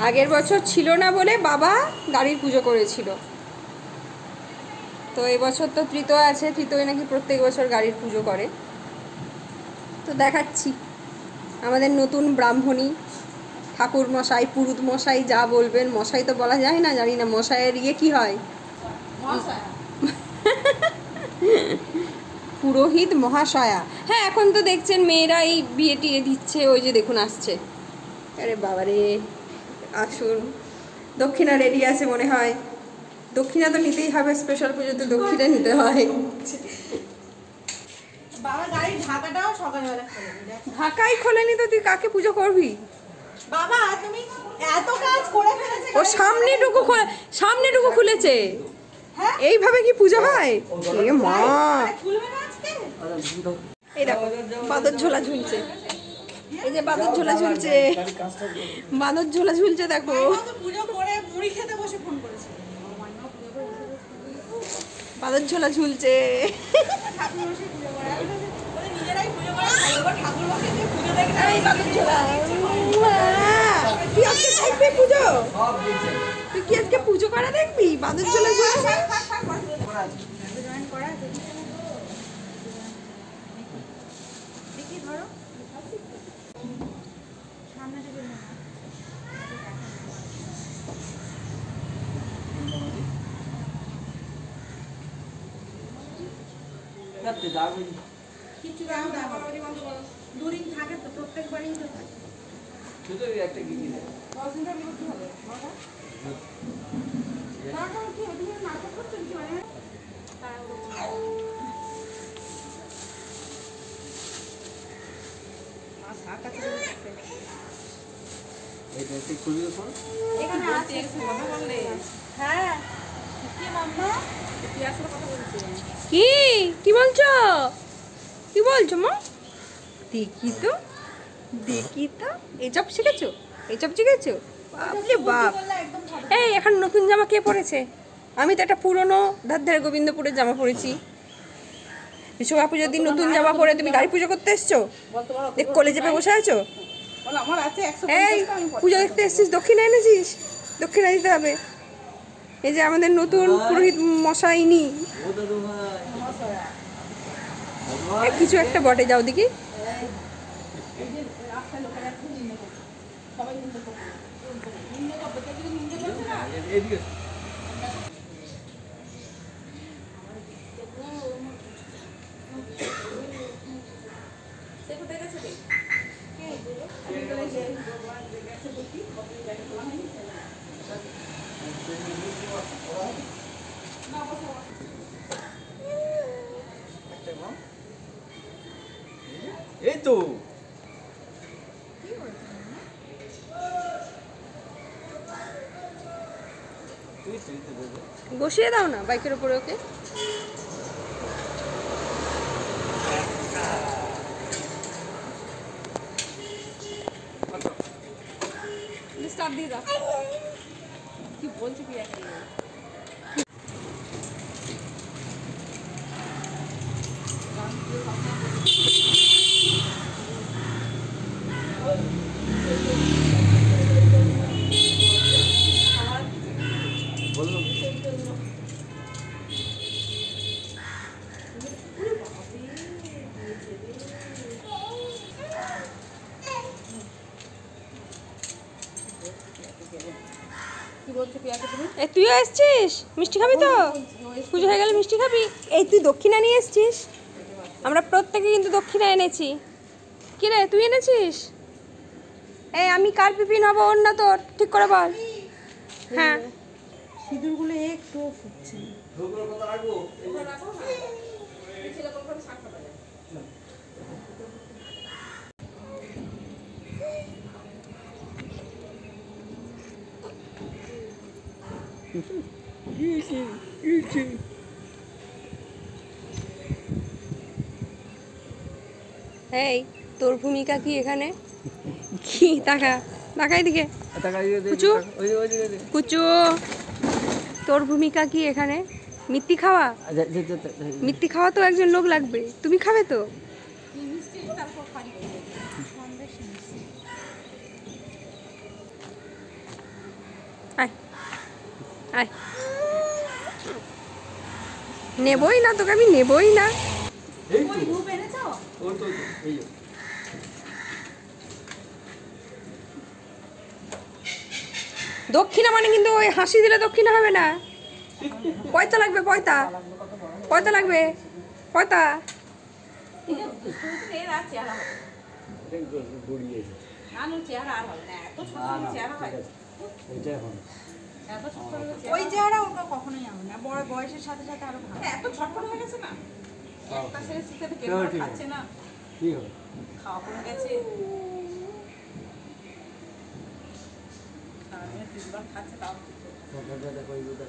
আগের বছর ছিল না বলে বাবা গাড়ির পুজো করেছিল। তো এবছর তো তৃতীয় আছে, তৃতীয় নাকি প্রত্যেক বছর গাড়ির পুজো করে। তো দেখাচ্ছি আমাদের নতুন ব্রাহ্মণী ঠাকুর মশাই, পুরুত মশাই যা বলবেন। মশাই তো বলা যায় না, জানি না মশাইয়ের ইয়ে কি হয়। পুরোহিত মহাশয়া। হ্যাঁ, এখন তো দেখছেন মেয়েরা এই বিয়ে টিয়ে দিচ্ছে, ওই যে দেখুন আসছে। আরে বাবারে, আসুন। দক্ষিণা রেডি আছে মনে হয়। দক্ষিণা তো নিতেই হবে, স্পেশাল পুজোতে দক্ষিণা নিতে হয়। বাবা গাড়ির ঢাকাটাও সকালবেলা খুলে দিল। ঢাকাই খোলেনি তো তুই কাকে পুজো করবি? বাবা তুমি এত কাজ করে ফেলেছে। ও সামনেটুকু খুলেছে। হ্যাঁ, এইভাবে কি পুজো হয়? এ মা, খুলবে না আজকে? এই দেখো বাদর ঝোলা ঝুলছে। এই যে বাদর ঝোলা ঝুলছে, বাদর ঝোলা ঝুলছে দেখো। পুজো করে মুড়ি খেতে বসে ফোন করেছে। বাদর ঝোলা ঝুলছে। ঠাকুর বসে পুজো করে ওদের নিজেরাই পুজো করে ঠাকুর বসে দিয়ে পুজো দেখে এই বাদর ঝোলা। তুই আজকে দেখবি পুজো? তুই কি আজকে পুজো করা দেখবি? বাদর ঝোলা ঝুলছে। জয়েন করা আছে। দেখি ধরো সামনে থেকে না। কিছু দাও দুদিন থাকে তো, প্রত্যেকবারই তো থাকে। শুধু একটা কি কিনে কি কি বলছো? কি বলছো মা? দেখি তো, দেখি তো। এইসব শিখেছো? এইসব শিখেছো? বাপরে বাপ। এই এখন নতুন জামা কে পরেছে? আমি তো একটা পুরনো ধার গোবিন্দপুরের জামা পরেছি। বিশ্বকর্মা পুজোর দিন নতুন জামা পরে তুমি গাড়ি পুজো করতে এসছো? কলে চেপে বসে আছো? এই পুজো দেখতে এসছিস, দক্ষিণা এনেছিস? দক্ষিণা দিতে হবে। এই যে আমাদের নতুন পুরোহিত মশাইনি, কিছু একটা বটে। যাও দেখি। এই তো বসিয়ে দাও না বাইকের উপরে ওকে। স্টার্ট দিয়ে দাও। কি বলছো কি একটা? বললাম তুইও এসছিস? মিষ্টি খাবি তো? পুজো হয়ে গেলে মিষ্টি খাবি? এই তুই দক্ষিণা নিয়ে এসছিস? আমরা প্রত্যেকে কিন্তু দক্ষিণা এনেছি। কি রে, তুই এনেছিস? এই আমি কার পিপিন হবো? ওর না তোর? ঠিক করে বল। হ্যাঁ, সিঁদুরগুলো একটু ফুটছে। এই তোর ভূমিকা কি এখানে? কি তাকাই দিকে কুচু, কুচু তোর ভূমিকা কি এখানে? মিত্তি খাওয়া? মিত্তি খাওয়া তো একজন লোক লাগবে, তুমি খাবে তো? আয়, নেবই না তোকে, আমি নেবই না। এই তো ওই ধূপ এনেছো? ওই তো এই যে। দক্ষিণা মানে কিন্তু ওই হাসি দিলে দক্ষিণা হবে না, পয়তা লাগবে, পয়তা, পয়তা লাগবে, পয়তা। এই যে দুষ্টুমিতে এর আর চেহারা হবে না। এটা গড়িয়েছে। নানুর চেহারা আর হবে না, এত ছোট না ছোট না চেহারা হয়। ঠিক আছে, এইটাই হবে। এত ছোট ছোট চেহারা। ওই চেহারা ওটা কখনোই হবে না, বড় বয়সের সাথে সাথে আরো ভালো। এত ছটফট হয়ে গেছে না, একটা ছেলে শিখতে কেউ চলো, ঠিক আছে। খাচ্ছে না, কি হবে? খাওয়া কমে গেছে, সারাদিনে 3 বার খাচ্ছে তাও ঠিক হচ্ছে না। কথাটা দেখো, এই দুটো।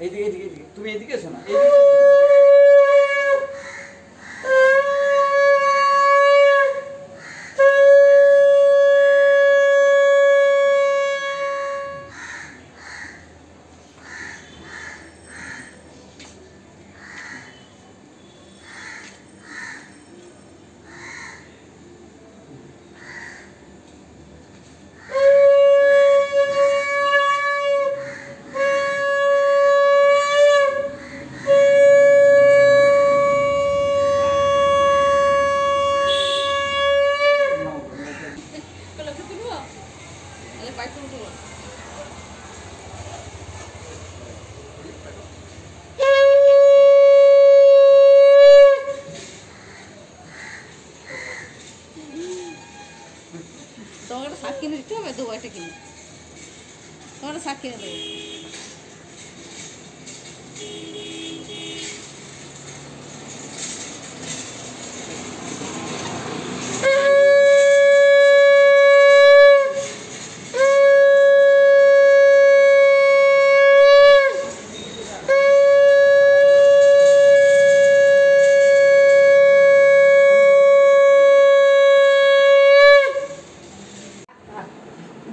এইদিকে এইদিকে এইদিকে, তুমি এদিকে এসো না, এইদিকে এসো। লক্ষ্য তুলবো, তাহলে পাইতে উঠবো। তোমাকে একটা শাক কিনে দিতে হবে, দেবো একটা কিনে, তোমার একটা শাক কিনে দেবো।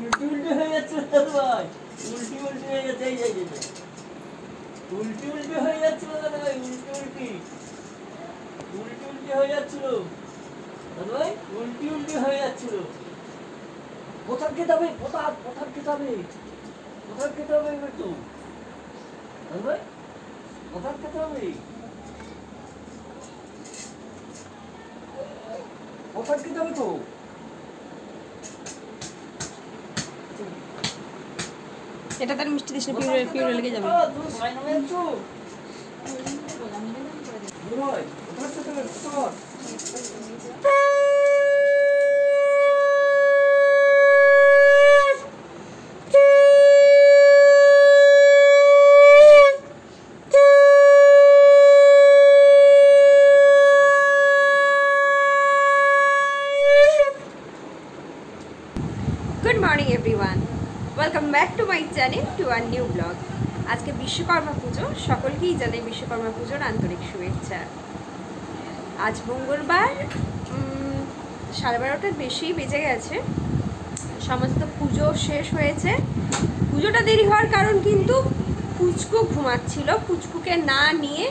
উল্টি উল্টি হয়ে যাচ্ছে দাদু ভাই, উল্টি উল্টি হয়ে যাচ্ছে, এই যে, এই যে। উল্টি উল্টি হয়ে যাচ্ছিল দাদু ভাই, উল্টি উল্টি উল্টি উল্টি হয়ে যাচ্ছিল দাদু ভাই, উল্টি উল্টি হয়ে যাচ্ছিল। কোথাও খেতে হবে, কোথাও খেতে হবে, কোথাও খেতে হবে এবার তো দাদু ভাই, কোথাও খেতে হবে, কোথাও খেতে হবে তো। এটা তার মিষ্টি দিস না, পিউরে পিউরে লেগে যাবে। তুমি বায়না মেরেছো? দাদু ভাই, কোথাও খেতে হবে, কোথাও। Good morning everyone, welcome back to my channel to our new vlog. আজকে বিশ্বকর্মা পুজো, সকলকেই জানাই বিশ্বকর্মা পুজোর আন্তরিক শুভেচ্ছা। আজ মঙ্গলবার, 12:30টার বেশি বেজে গেছে, সমস্ত পুজো শেষ হয়েছে। পুজোটা দেরি হওয়ার কারণ কিন্তু পুচকু ঘুমাচ্ছিল, পুচকুকে না নিয়ে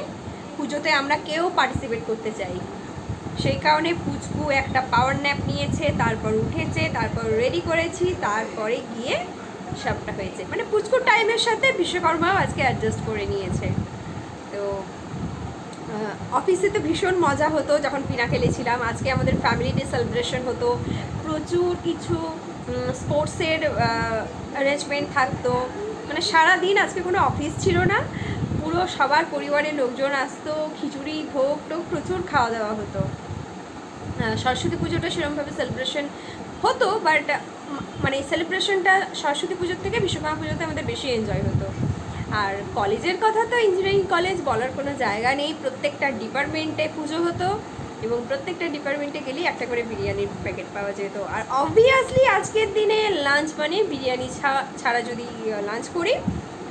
পুজোতে আমরা কেউ পার্টিসিপেট করতে চাই, সেই কারণে পুচকু একটা পাওয়ার ন্যাপ নিয়েছে, তারপর উঠেছে, তারপর রেডি করেছি, তারপরে গিয়ে সবটা হয়েছে। মানে পুচকুর টাইমের সাথে বিশ্বকর্মাও আজকে অ্যাডজাস্ট করে নিয়েছে। তো অফিসে তো ভীষণ মজা হতো যখন পিনাকেলে ছিলাম। আজকে আমাদের ফ্যামিলি ডে সেলিব্রেশন হতো, প্রচুর কিছু স্পোর্টসের অ্যারেঞ্জমেন্ট থাকতো। মানে সারাদিন আজকে কোনো অফিস ছিল না, পুরো সবার পরিবারের লোকজন আসতো, খিচুড়ি ভোগ টোগ প্রচুর খাওয়া দাওয়া হতো। সরস্বতী পুজোটা সেরকমভাবে সেলিব্রেশন হতো, বাট মানে সেলিব্রেশনটা সরস্বতী পুজোর থেকে বিশ্বকর্মা পুজোতে আমাদের বেশি এনজয় হতো। আর কলেজের কথা তো ইঞ্জিনিয়ারিং কলেজ বলার কোনো জায়গা নেই, প্রত্যেকটা ডিপার্টমেন্টে পুজো হতো এবং প্রত্যেকটা ডিপার্টমেন্টে গেলেই একটা করে বিরিয়ানির প্যাকেট পাওয়া যেত। আর অবভিয়াসলি আজকের দিনে লাঞ্চ মানে বিরিয়ানি ছাড়া যদি লাঞ্চ করি,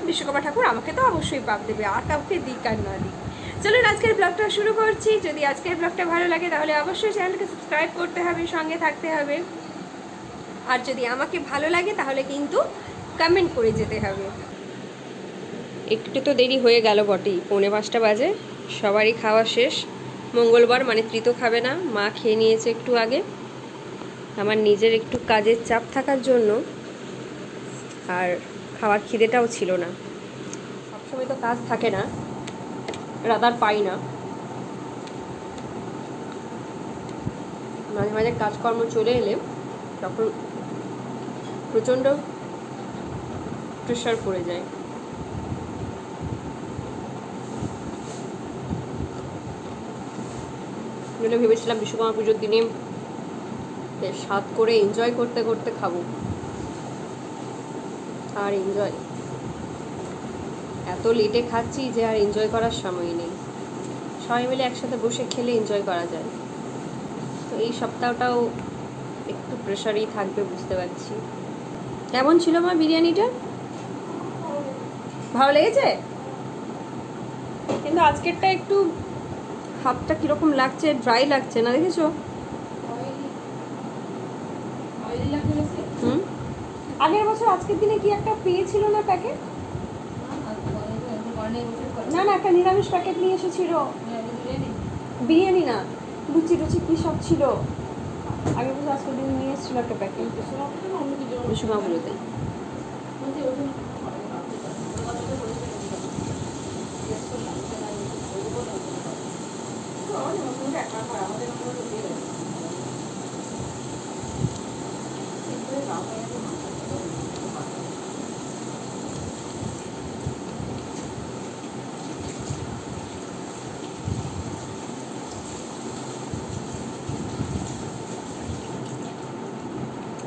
বিশ্বকর্মা ঠাকুর আমাকে তো অবশ্যই পাপ দেবে, আর কাউকে দিক আর না দিক। চলুন আজকের ব্লগটা শুরু করছি। যদি আজকের ব্লগটা ভালো লাগে তাহলে অবশ্যই চ্যানেলকে সাবস্ক্রাইব করতে হবে, সঙ্গে থাকতে হবে। আর যদি আমাকে ভালো লাগে তাহলে কিন্তু কমেন্ট করে যেতে হবে। একটু তো দেরি হয়ে গেল বটেই, 4:45 বাজে, সবারই খাওয়া শেষ। মঙ্গলবার মানে তৃতো খাবে না, মা খেয়ে নিয়েছে একটু আগে। আমার নিজের একটু কাজের চাপ থাকার জন্য আর খাওয়ার খিদেটাও ছিল না। সবসময় তো কাজ থাকে না, রাতার পাই না, মাঝে মাঝে কাজকর্ম চলে এলে তখন প্রচণ্ড প্রেশার পড়ে যায়। ভেবেছিলাম বিশ্বকর্মা পুজোর দিনে বেশ স্বাদ করে এনজয় করতে করতে খাবো, আর এনজয় এত লেটে খাচ্ছি যে আর এনজয় করার সময় নেই। সবাই মিলে একসাথে বসে খেলে এনজয় করা যায়। তো এই সপ্তাহটাও একটু প্রেশারই থাকবে, বুঝতে পারছি। কেমন ছিল মা বিরিয়ানিটা? ভালো লেগেছে? কিন্তু আজকেরটা একটু হাতটা কিরকম লাগছে, ড্রাই লাগছে না, দেখেছো? হুম, আগের বছর আজকের দিনে কি একটা পেয়েছিল না প্যাকেট? না না, একটা নিরামিষ প্যাকেট নিয়ে এসেছিল। বিরিয়ানি না, লুচি টুচি কি সব ছিল। আগের বছর আজকের দিনে নিয়ে এসেছিল একটা প্যাকেট বিশ্বকর্মা পুজোতে।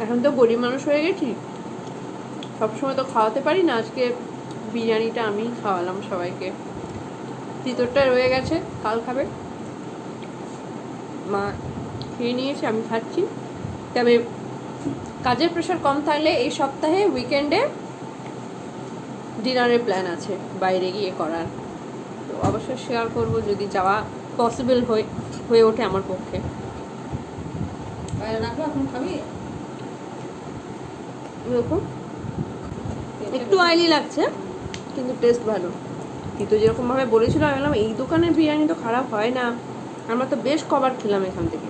এখন তো গরিব মানুষ হয়ে গেছি, সবসময় তো খাওয়াতে পারি না। আজকে বিরিয়ানিটা আমিই খাওয়ালাম সবাইকে। ভিতরটা রয়ে গেছে, কাল খাবে। মা খেয়ে নিয়েছে, আমি খাচ্ছি। তবে কাজের প্রেশার কম থাকলে এই সপ্তাহে উইকেন্ডে ডিনারের প্ল্যান আছে বাইরে গিয়ে করার। তো অবশ্যই শেয়ার করব যদি যাওয়া পসিবল হয়ে ওঠে আমার পক্ষে। দেখুন একটু অয়েলি লাগছে কিন্তু টেস্ট ভালো। তো যেরকমভাবে বলেছিল আমি বললাম এই দোকানের বিরিয়ানি তো খারাপ হয় না, আমরা তো বেশ কবার খেলাম এখান থেকে।